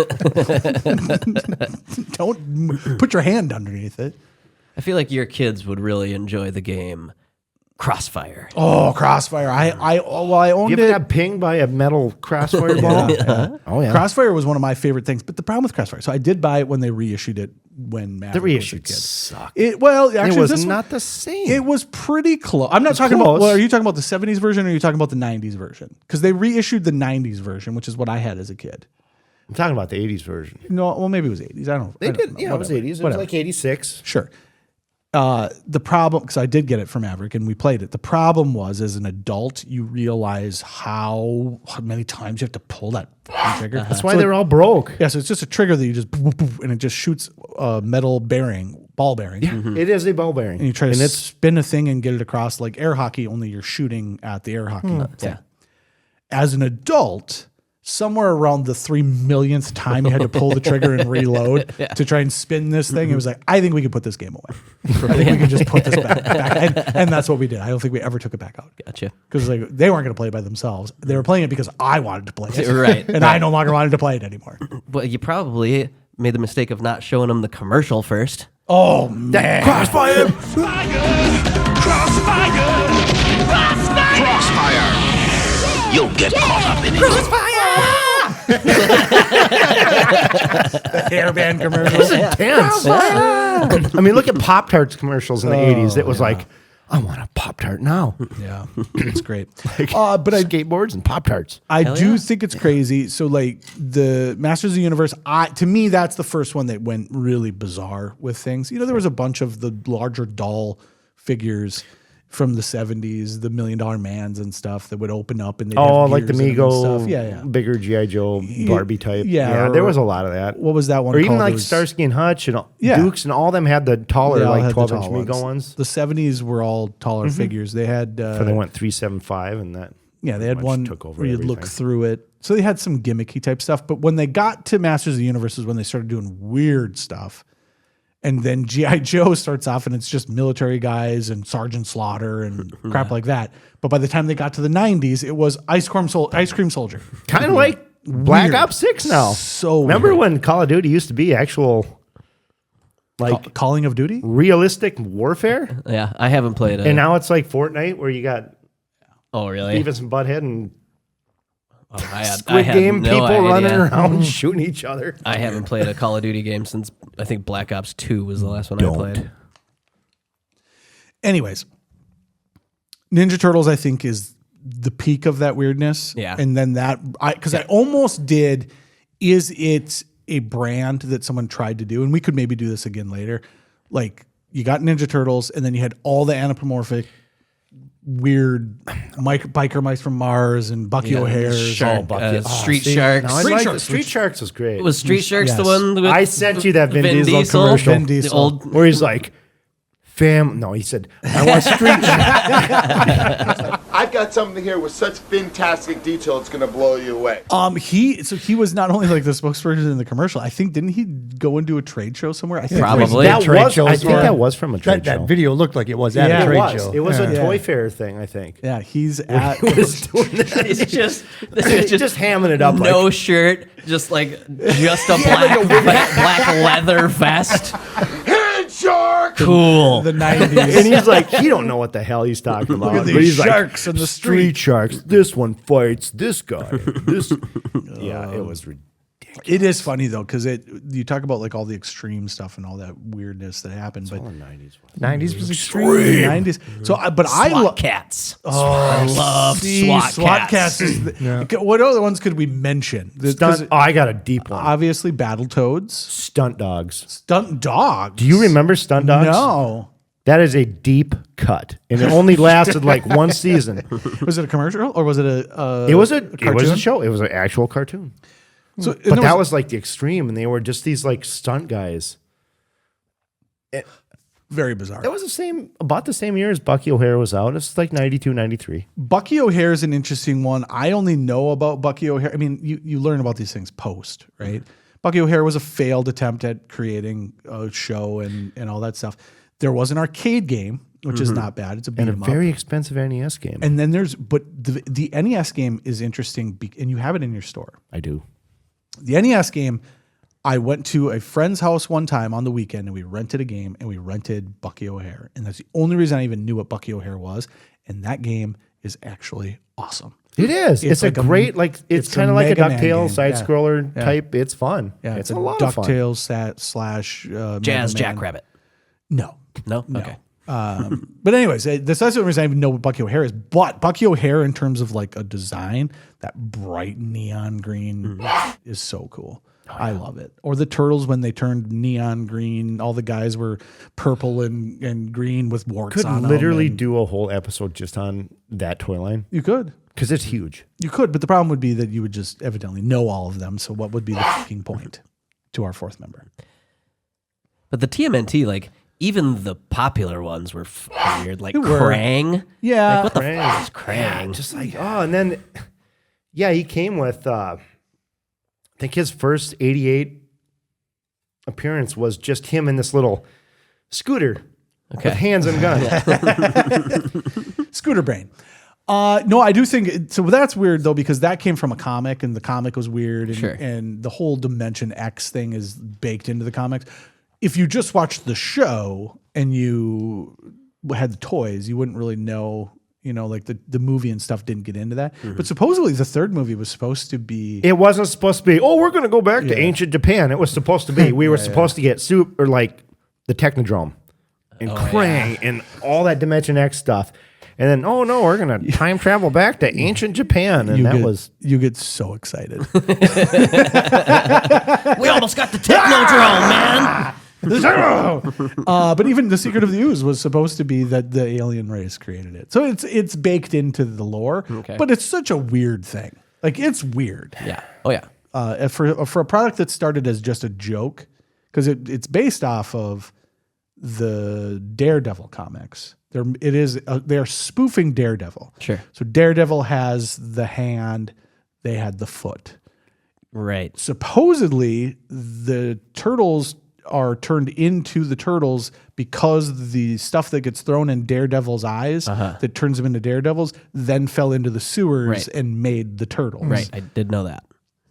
Don't put your hand underneath it. I feel like your kids would really enjoy the game Crossfire. Oh, Crossfire. I owned You it. ever got pinged by a metal crossfire ball? Oh, yeah. Crossfire was one of my favorite things. But the problem with Crossfire, so I did buy it when they reissued it when Maverick The was a reissued kid. sucked. Actually, It was this not one, the same. It was pretty close. I'm not talking about. close. Well, are you talking about the 70s version or are you talking about the 90s version? Because they reissued the 90s version, which is what I had as a kid. I'm talking about the 80s version. No, well, maybe it was 80s. I don't know. They did. know. Yeah, it was Whatever. 80s. It was Whatever. like 86. Sure. The problem, because I did get it from Maverick and we played it. The problem was, as an adult, you realize how many times you have to pull that fucking trigger. That's why they're all broke. Yeah, so it's just a trigger that you just boop, boop, boop, and it just shoots a metal ball bearing. Yeah, it is a ball bearing. And you try to it's spin a thing and get it across like air hockey, only you're shooting at the air hockey thing. Yeah. As an adult, somewhere around the 3 millionth time you had to pull the trigger and reload to try and spin this thing, it was like, I think we could put this game away. I think we can just put this back. And that's what we did. I don't think we ever took it back out. Gotcha. Because like they weren't going to play it by themselves. They were playing it because I wanted to play it. Right. And I no longer wanted to play it anymore. Well, you probably made the mistake of not showing them the commercial first. Oh, man. crossfire. Crossfire! You'll get caught up in it. Hairband commercials. Intense. I mean, look at Pop-Tarts commercials in the 80s. It was like, I want a Pop-Tart now. Yeah, it's great. But Skateboards and Pop-Tarts. I do think it's crazy. So, like the Masters of the Universe, to me, that's the first one that went really bizarre with things. You know, there was a bunch of the larger doll figures from the 70s, the $1 Million Mans and stuff that would open up and they'd have Like the gears in them and Mego, stuff. Yeah. bigger G.I. Joe, Barbie type. Yeah, there or- was a lot of that. What was that one Or even called? like It was- Starsky and Hutch and Yeah. Dukes and all them had the taller, They all like had the 12-inch tall Mego ones. The 70s were all taller figures. They had So they went 375 and that. yeah, they had much one took over where you'd look everything. through it. So they had some gimmicky type stuff. But when they got to Masters of the Universe is when they started doing weird stuff. And then G.I. Joe starts off and it's just military guys and Sergeant Slaughter and crap like that. But by the time they got to the 90s, it was Ice Cream Soldier. Kind of like Black Weird. Ops 6 now. So remember weird. when Call of Duty used to be actual like Calling of Duty? realistic warfare? Yeah, I haven't played it. And now it's like Fortnite where you got Oh, really? Beavis and Butthead and I Squid had Game no people idea. running around shooting each other. I haven't played a Call of Duty game since I think Black Ops 2 was the last one I played. Anyways, Ninja Turtles, I think, is the peak of that weirdness. Yeah. And then because I almost did, is it a brand that someone tried to do? And we could maybe do this again later. Like, you got Ninja Turtles, and then you had all the anthropomorphic, weird biker mice from Mars and Bucky O'Hare's. Shark, Bucky. Street See, Sharks. now I like the Street Sharks was great. Was Street Sharks the Yes. one? With I sent you that Vin Diesel commercial. Vin Diesel. The old, where he's like, no, he said, I want Street Sharks. I've got something here with such fantastic detail, it's going to blow you away. He was not only like the spokesperson in the commercial. I think didn't he go and do a trade show somewhere? I think Probably. That Trade was, shows I think were- that was from a trade show. That video looked like it was at Yeah, a it trade was. show. It was a Yeah. toy fair thing, I think. Yeah, he's at. He was doing that. it's just Just hamming it up. no like, shirt, just just a black leather vest. Hand shark! Cool. the 90s. and he's like, he don't know what the hell he's talking about. at these but he's sharks like, in the street sharks. This one fights this guy. This, yeah, it was ridiculous. It is funny though, because you talk about like all the extreme stuff and all that weirdness that happened, but 90s was extreme. 90s. So, but I SWAT love. cats. Oh, I love SWAT cats. is okay, what other ones could we mention? Stunt. Oh, I got a deep one. Obviously, Battletoads, Stunt dogs. Stunt dogs. Do you remember Stunt dogs? No. That is a deep cut, and it only lasted like one season. Was it a commercial or was it It was a cartoon? show. It was an actual cartoon. So, But that was like the extreme, and they were just these like stunt guys. Very bizarre. That was about the same year as Bucky O'Hare was out. It's like 92, 93. Bucky O'Hare is an interesting one. I only know about Bucky O'Hare. I mean, you learn about these things post, right? Bucky O'Hare was a failed attempt at creating a show and all that stuff. There was an arcade game, which is not bad. It's a beat 'em And a up. very expensive NES game. And then the NES game is interesting, and you have it in your store. I do. The NES game, I went to a friend's house one time on the weekend, and we rented a game, and we rented Bucky O'Hare. And that's the only reason I even knew what Bucky O'Hare was. And that game is actually awesome. It is. It's like a great, it's kind of like a Mega Man DuckTales game. side-scroller type. It's fun. Yeah, it's a lot of fun. DuckTales slash Jazz Mega Man. Jackrabbit. No. Okay. But anyways, that's the only reason I even know what Bucky O'Hare is. But Bucky O'Hare, in terms of like a design, that bright neon green is so cool. I love it. Or the Turtles when they turned neon green. All the guys were purple and green with warts on them. Could literally do a whole episode just on that toy line. You could. Because it's huge. You could, but the problem would be that you would just evidently know all of them. So what would be the fucking point to our fourth member? But the TMNT, like, even the popular ones were weird. Like Krang. Yeah. Like, what the fuck is Krang? Yeah, just like, and then, he came with, I think his first 88 appearance was just him in this little scooter with hands and gun. Scooter brain. No, I do think so. That's weird though, because that came from a comic, and the comic was weird, and the whole Dimension X thing is baked into the comics. If you just watched the show and you had the toys, you wouldn't really know. You know, like the movie and stuff didn't get into that. But supposedly the third movie was supposed to be. It wasn't supposed to be, we're going to go back to ancient Japan. It was supposed to be, we were supposed to get soup or like the Technodrome and Krang and all that Dimension X stuff. And then, no, we're going to time travel back to ancient Japan. And you get so excited. We almost got the Technodrome, man. But even the Secret of the Ooze was supposed to be that the alien race created it. So it's baked into the lore, but it's such a weird thing. Like, it's weird. Yeah. Oh, yeah. For a product that started as just a joke, because it's based off of the Daredevil comics. They're spoofing Daredevil. Sure. So Daredevil has the hand, they had the foot. Right. Supposedly, the Turtles are turned into the Turtles because the stuff that gets thrown in Daredevil's eyes that turns them into Daredevils then fell into the sewers and made the Turtles. Right. I did know that.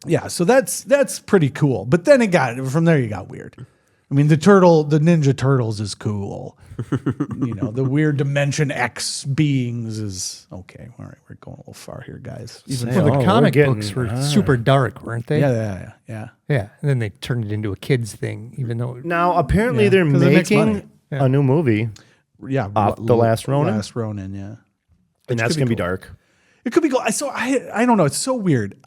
Yeah, so that's pretty cool. But then from there you got weird. I mean, the Ninja Turtles is cool. The weird Dimension X beings is okay. All right, we're going a little far here, guys. The comic books were super dark, weren't they? Yeah. Yeah, and then they turned it into a kids thing, even though. Now, apparently they're making a new movie. Yeah. The Last Ronin. Last Ronin, yeah. And that's going to be dark. It could be cool. So I don't know. It's so weird.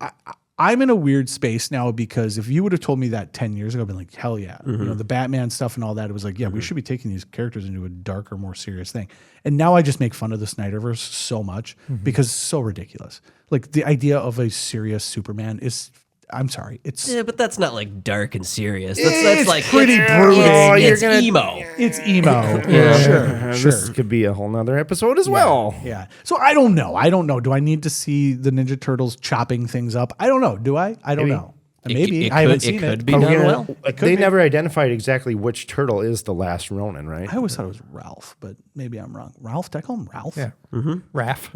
I'm in a weird space now because if you would have told me that 10 years ago, I'd been like, hell yeah. The Batman stuff and all that, it was like, yeah, we should be taking these characters into a darker, more serious thing. And now I just make fun of the Snyderverse so much because it's so ridiculous. Like the idea of a serious Superman is, I'm sorry. But that's not like dark and serious. That's like pretty brooding. It's emo. It's emo. Sure. This could be a whole nother episode as well. Yeah. So I don't know. Do I need to see the Ninja Turtles chopping things up? I don't know. Do I? I don't know. Maybe. I haven't seen it. It could be done well. They never identified exactly which turtle is the last Ronin, right? I always thought it was Ralph, but maybe I'm wrong. Ralph? Did I call him Ralph? Yeah. Ralph,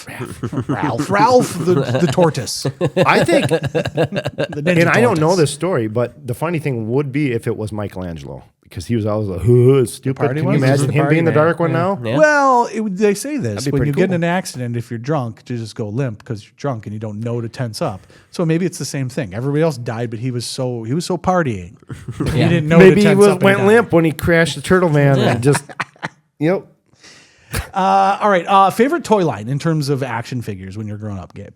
the tortoise. I think, The Ninja and I don't know tortoise. this story, but the funny thing would be if it was Michelangelo. Because he was always like, stupid. party Can one? you imagine The him party being the man. dark one now? Yeah. Well, they say this. That'd be When pretty you get in cool. an accident, if you're drunk, you just go limp because you're drunk and you don't know to tense up. So maybe it's the same thing. Everybody else died, but he was so partying. He didn't know Maybe to he tense up and went die. limp when he crashed the Turtle Man and just, yep. All right. Favorite toy line in terms of action figures when you're growing up, Gabe?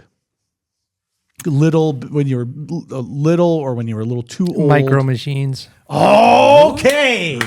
Little when you were little or when you were a little too old? Micro Machines. Okay.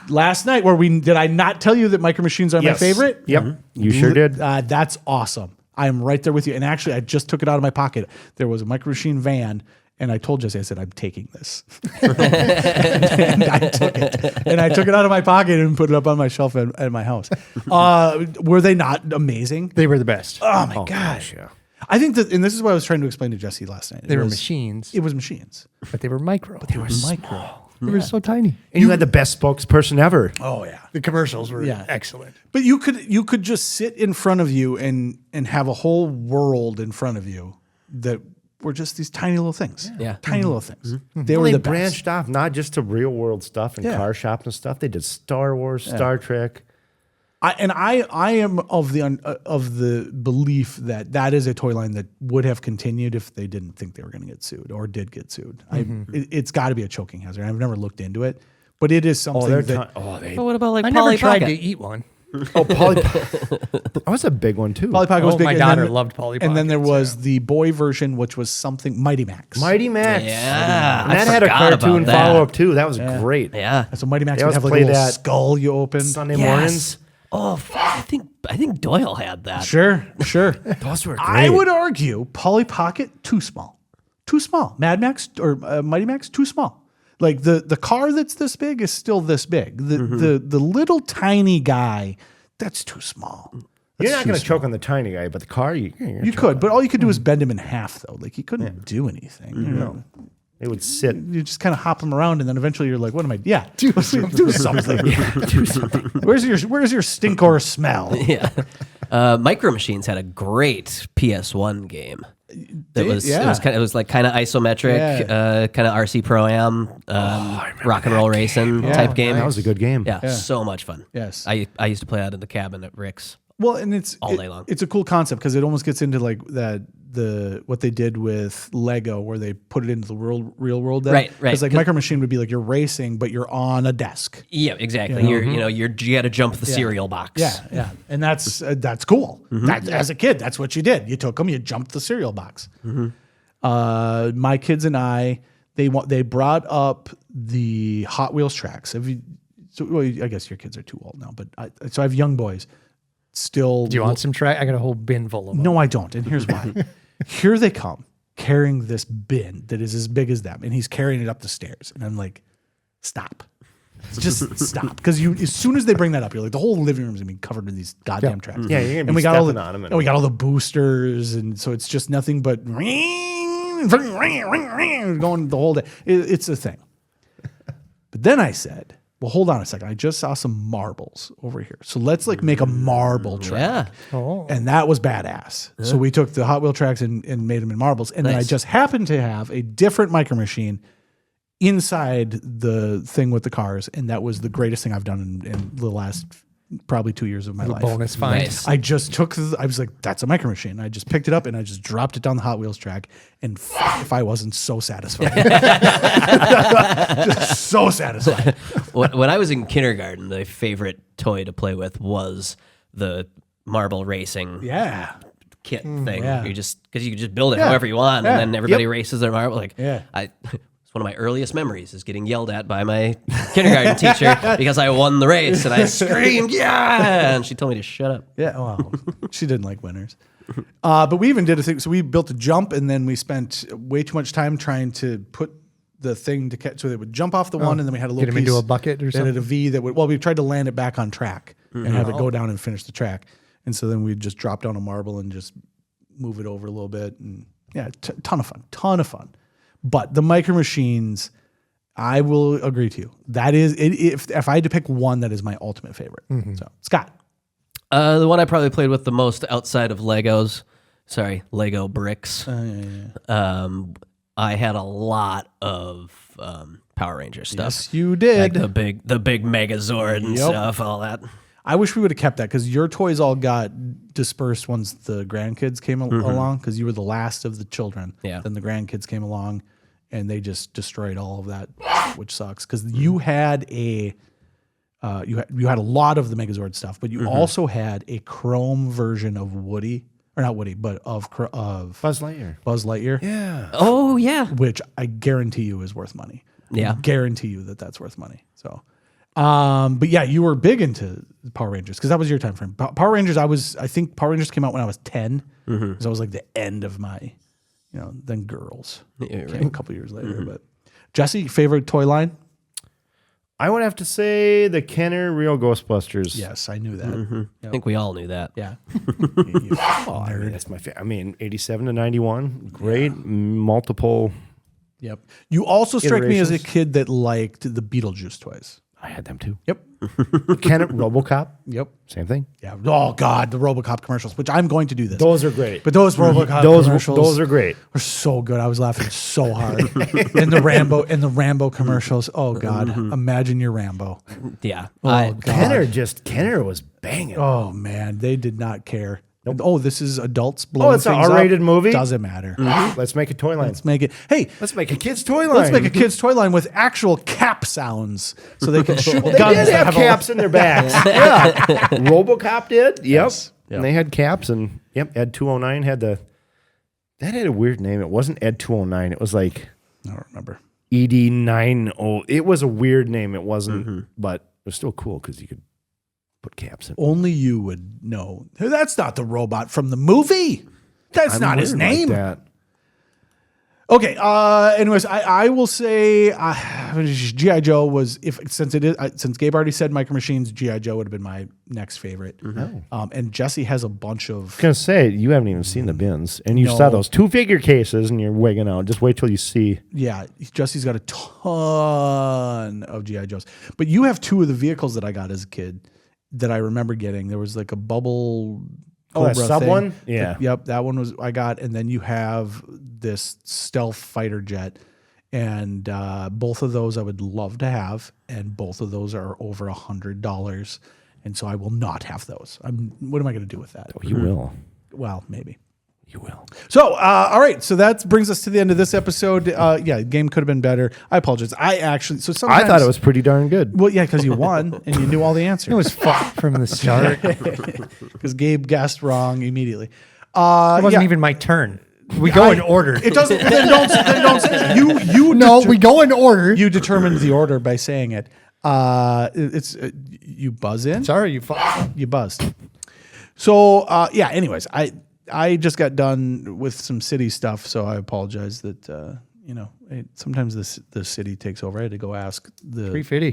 Last night, did I not tell you that Micro Machines are my favorite? Yep. You sure did. That's awesome. I am right there with you. And actually, I just took it out of my pocket. There was a Micro Machine van, And I told Jesse, I said, I'm taking this. and I took it. And I took it out of my pocket and put it up on my shelf at my house. Were they not amazing? They were the best. Oh, my gosh. Yeah. I think that, and this is what I was trying to explain to Jesse last night. They were machines. It was machines. But they were micro. They were micro. They were so tiny. And you had the best spokesperson ever. Oh, yeah. The commercials were excellent. But you could just sit in front of you and have a whole world in front of you that were just these tiny little things. Yeah. Tiny little things. They Well, were they the best. branched off, not just to real world stuff and car shops and stuff. They did Star Wars, Star Trek. I am of the belief that is a toy line that would have continued if they didn't think they were going to get sued or did get sued. It's got to be a choking hazard. I've never looked into it, but it is something But what about like I Polly never tried Pocket? to eat one. Oh, Polly That was a big one, too. Polly Pocket was big. My and daughter then- loved Polly And then there Pockets, was the boy version, which was something Mighty Max. Mighty Max. Yeah, And I that had a forgot cartoon about that. follow-up, too. That was great. Yeah. So Mighty Max They would have like always a little play that skull you open. Sunday Yes. mornings. Oh, I think Doyle had that. Sure. Those were great. I would argue Polly Pocket too small. Mad Max or Mighty Max too small. Like the car that's this big is still this big. The little tiny guy, that's too small. You're not going to choke on the tiny guy, but the car, you could, but all you could do is bend him in half though. Like he couldn't do anything. No. It would sit. You just kind of hop him around, and then eventually you're like, "What am I? Yeah, do something. Do something. Where's your stink or smell? Yeah. Micro Machines had a great PS1 game. It was like kind of isometric, kind of RC Pro-Am, rock and roll racing type game. That was a good game. Yeah, so much fun. Yes. I used to play that in the cabin at Rick's. Well, and it's all day long. It's a cool concept because it almost gets into like what they did with Lego, where they put it into the real world. Then. Right. Because like Micro Machine would be like you're racing, but you're on a desk. Yeah, exactly. You got to jump the cereal box. Yeah, and that's cool. That, as a kid, that's what you did. You took them, you jumped the cereal box. My kids and I, they brought up the Hot Wheels tracks. I guess your kids are too old now, but so I have young boys. Still, do you want some track? I got a whole bin full of them. No, I don't. And here's why. Here they come carrying this bin that is as big as them, and he's carrying it up the stairs. And I'm like, stop. Just stop. Because as soon as they bring that up, you're like, the whole living room's gonna be covered in these goddamn tracks. Yeah, you're gonna be we got stepping on them. And we got all the boosters, and so it's just nothing but going the whole day. It's a thing. But then I said, well, hold on a second. I just saw some marbles over here. So let's like make a marble track. Yeah. Oh. And that was badass. So we took the Hot Wheel tracks and made them in marbles. And then I just happened to have a different Micro Machine inside the thing with the cars. And that was the greatest thing I've done in the last probably 2 years of my life. Bonus find. Nice. I just took I was like, that's a Micro Machine. I just picked it up and I just dropped it down the Hot Wheels track. And if I wasn't so satisfied. Just so satisfied. When I was in kindergarten, my favorite toy to play with was the marble racing kit thing. yeah. Because you could just build it however you want, and then everybody races their marble. Like, Yeah. It's one of my earliest memories is getting yelled at by my kindergarten teacher because I won the race and I screamed, yeah, and she told me to shut up. Yeah, well, she didn't like winners. But we even did a thing. So we built a jump, and then we spent way too much time trying to put the thing to catch. So they would jump off the one, and then we had a little Get them piece into a bucket or that had something? a V that would. Well, we tried to land it back on track and have it go down and finish the track. And so then we'd just drop down a marble and just move it over a little bit, and yeah, ton of fun. But the Micro Machines, I will agree to you. That is, if I had to pick one, that is my ultimate favorite. So, Scott. The one I probably played with the most outside of Lego bricks. I had a lot of Power Ranger stuff. Yes, you did. Like the big Megazord and stuff, all that. I wish we would have kept that because your toys all got dispersed once the grandkids came along because you were the last of the children. Yeah. Then the grandkids came along and they just destroyed all of that, which sucks because you had you had a lot of the Megazord stuff, but you also had a chrome version of Woody, or not Woody, but of Buzz Lightyear. Buzz Lightyear. Yeah. Oh, yeah. Which I guarantee you is worth money. Yeah. I guarantee you that's worth money. So, but yeah, you were big into Power Rangers because that was your time frame. Power Rangers, I think Power Rangers came out when I was 10. So it was like the end of my, then Girls. Yeah, Came right. a couple years later. But Jesse, favorite toy line? I would have to say the Kenner Real Ghostbusters. Yes, I knew that. I think we all knew that. Yeah. That's my favorite. I mean, 87 to 91, great, multiple. Yep. You also strike me as a Iterations. kid that liked the Beetlejuice toys. I had them too. Yep. Kenner RoboCop, Yep. same thing. Yeah. Oh God, the RoboCop commercials, which I'm going to do this. Those are great. But those RoboCop those commercials are great. were so good. I was laughing so hard. And the Rambo commercials. Oh God, imagine your Rambo. Yeah. Oh God. Kenner was banging. Oh man, they did not care. Oh, this is adults blowing it's an things up. R-rated movie? Doesn't matter. Let's make a toy line. Let's make it. Hey, Let's make a kid's toy line. let's make a kid's toy line with actual cap sounds so they can shoot They guns. did that have a- caps in their backs. Yeah. RoboCop did. Yep. Yes. Yep. And they had caps and Ed 209 had that had a weird name. It wasn't Ed 209. It was like I don't remember. ED90. It was a weird name. It wasn't, but it was still cool because you could put caps in. Only you would know. That's not the robot from the movie. That's not his weird like name. that. Okay. Anyways, I will say GI Joe was since Gabe already said Micro Machines, GI Joe would have been my next favorite. And Jesse has a bunch of. I was gonna say you haven't even seen the bins, and you No. saw those 2-figure cases, and you're wigging out. Just wait till you see. Yeah, Jesse's got a ton of GI Joes, but you have two of the vehicles that I got as a kid that I remember getting. There was like a bubble. Oh, that Cobra sub thing. one? Yeah. Yep, that one was I got, and then you have this stealth fighter jet, and both of those I would love to have, and both of those are over $100, and so I will not have those. What am I going to do with that? Oh, you will. Well, maybe. You will. So, all right. So that brings us to the end of this episode. Yeah, game could have been better. I apologize. Sometimes I thought it was pretty darn good. Well, yeah, because you won and you knew all the answers. It was fucked from the start. Because Gabe guessed wrong immediately. It wasn't yeah. even my turn. We go in order. It doesn't. Then don't say it. You No, we go in order. You determined the order by saying it. It's you buzz in. Sorry, you fucked. You buzzed. So yeah. Anyways, I just got done with some city stuff, so I apologize that sometimes the city takes over. I had to go ask the 350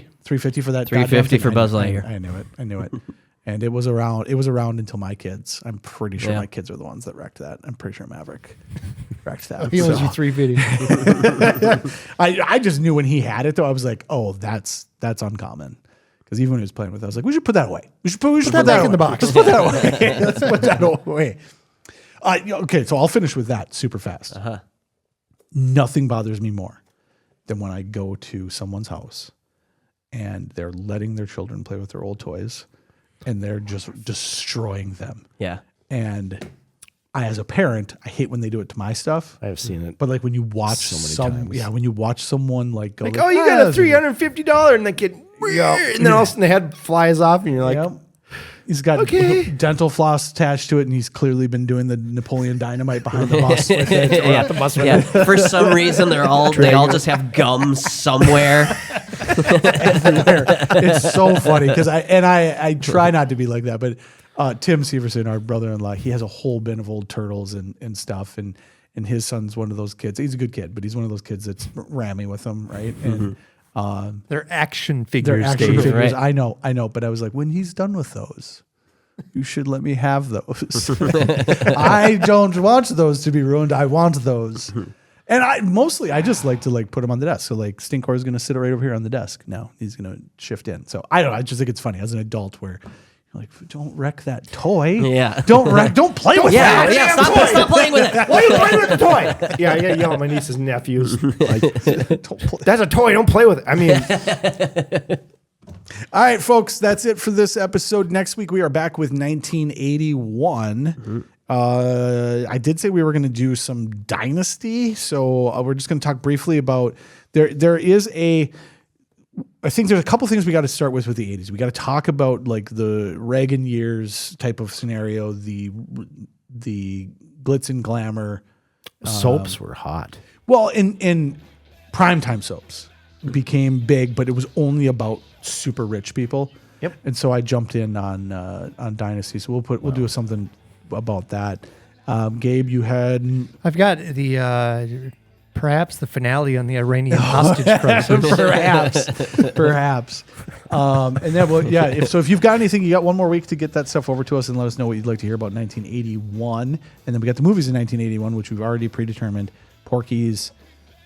for that. 350 for Buzz Lightyear. I knew it. And it was around until my kids. I'm pretty sure my kids are the ones that wrecked that. I'm pretty sure Maverick wrecked that. He owes you 350. I just knew when he had it though. I was like, oh, that's uncommon. Because even when he was playing with it, I was like, we should put that away. We should put that back away. in the box. Let's put that away. Let's put that away. Okay, so I'll finish with that super fast. Nothing bothers me more than when I go to someone's house and they're letting their children play with their old toys and they're just destroying them. Yeah. And I, as a parent, I hate when they do it to my stuff. I've seen it. But like when you watch times. when you watch someone like go, Oh, you got a $350, and the kid, and then all of a sudden the head flies off, and you're like, he's got dental floss attached to it, and he's clearly been doing the Napoleon Dynamite behind the bus with it. Yeah. The bus with Yeah. it. For some reason, they all just have gum somewhere. It's so funny because I try not to be like that, but Tim Severson, our brother-in-law, he has a whole bin of old turtles and stuff, and his son's one of those kids. He's a good kid, but he's one of those kids that's rammy with them, right? And They're action figures. they're action Dave. figures. Right. I know, but I was like, when he's done with those, you should let me have those. I don't want those to be ruined. I want those. And I just like to put them on the desk. So like Stinkor is going to sit right over here on the desk. Now he's going to shift in. So I don't know. I just think it's funny as an adult where you're like, don't wreck that toy. Yeah. Don't play with that. Yeah. Stop playing with it. why are you playing with the toy? Yeah, I gotta yell at my nieces and nephews. Like, that's a toy. Don't play with it. I mean, All right, folks, that's it for this episode. Next week, we are back with 1981. I did say we were going to do some Dynasty, so we're just going to talk briefly about there is I think there's a couple things we got to start with the 80s. We got to talk about like the Reagan years type of scenario, the glitz and glamour. soaps were hot. Well, in primetime soaps became big, but it was only about super rich people. Yep. And so I jumped in on Dynasty. So we'll do something about that. Gabe, you had I've got the perhaps the finale on the Iranian hostage crisis. perhaps. And then, if you've got anything, you got one more week to get that stuff over to us and let us know what you'd like to hear about 1981. And then we got the movies in 1981, which we've already predetermined: Porky's,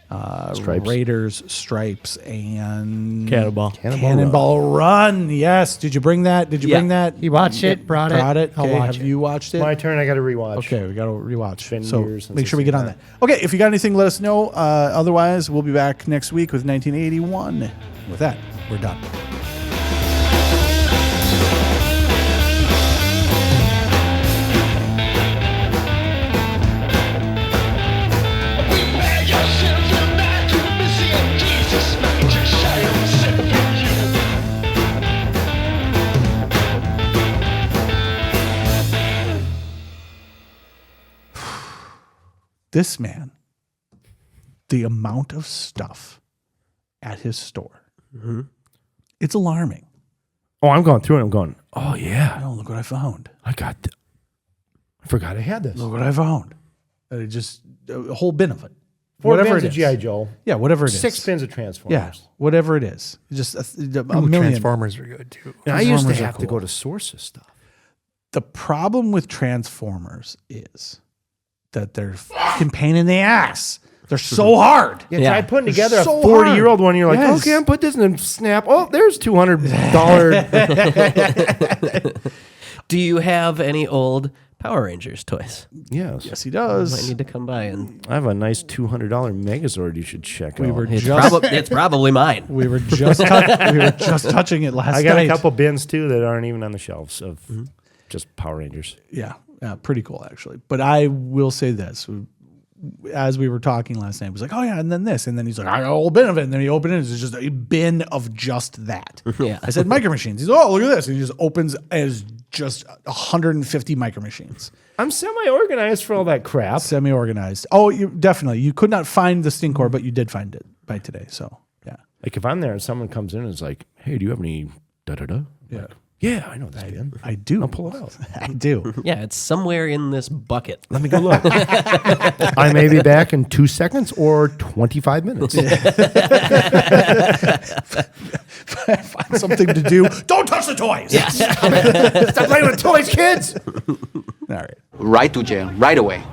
Raiders, Stripes, and Cannonball Run. Yes. Did you bring that? Bring that? You watched it? Brought it? Okay. I'll watch Have it. you watched it? My turn. I got to rewatch. Okay, we got to rewatch. Been So years since make sure we I've get seen on that. Okay, if you got anything, let us know. Otherwise, we'll be back next week with 1981. With that, we're done. This man, the amount of stuff at his store, it's alarming. Oh, I'm going through it. I'm going, oh, yeah. Oh, look what I found. I forgot I had this. Look what I found. Just a whole bin of it. 4 whatever bins it of is. G.I. Joe. Yeah, whatever it is. 6 bins of Transformers. Yeah, whatever it is. Just a million. Transformers are good too. And I used to Transformers are have to cool. go to Sources stuff. The problem with Transformers is that they're fucking pain in the ass. They're so hard. Yeah, try putting together so a 40-year-old hard. one. You're like, Yes. okay, I'm put this in Snap. Oh, there's $200. Do you have any old Power Rangers toys? Yes. Yes, he does. I need to come by and. I have a nice $200 Megazord you should check We out. were It's, just it's probably mine. we were just touching it last I got night. a couple bins, too, that aren't even on the shelves of just Power Rangers. Yeah, pretty cool actually. But I will say this: as we were talking last night, he was like, "Oh yeah," and then this, and then he's like, "I got a whole bin of it," and then he opened it. It's just a bin of just that. Yeah. I said micro machines. He's oh look at this, and he just opens as just 150 micro machines, I'm semi-organized for all that crap. semi-organized. Oh, you could not find the Stinkor, but you did find it by today. So yeah, Like if I'm there and someone comes in and is like, hey, do you have any da-da-da? yeah. Like, yeah, I know this bin. I do. I'll pull it out. I do. Yeah, it's somewhere in this bucket. Let me go look. I may be back in 2 seconds or 25 minutes. Find something to do. Don't touch the toys. Stop playing with toys, kids. All right. Right to jail, right away.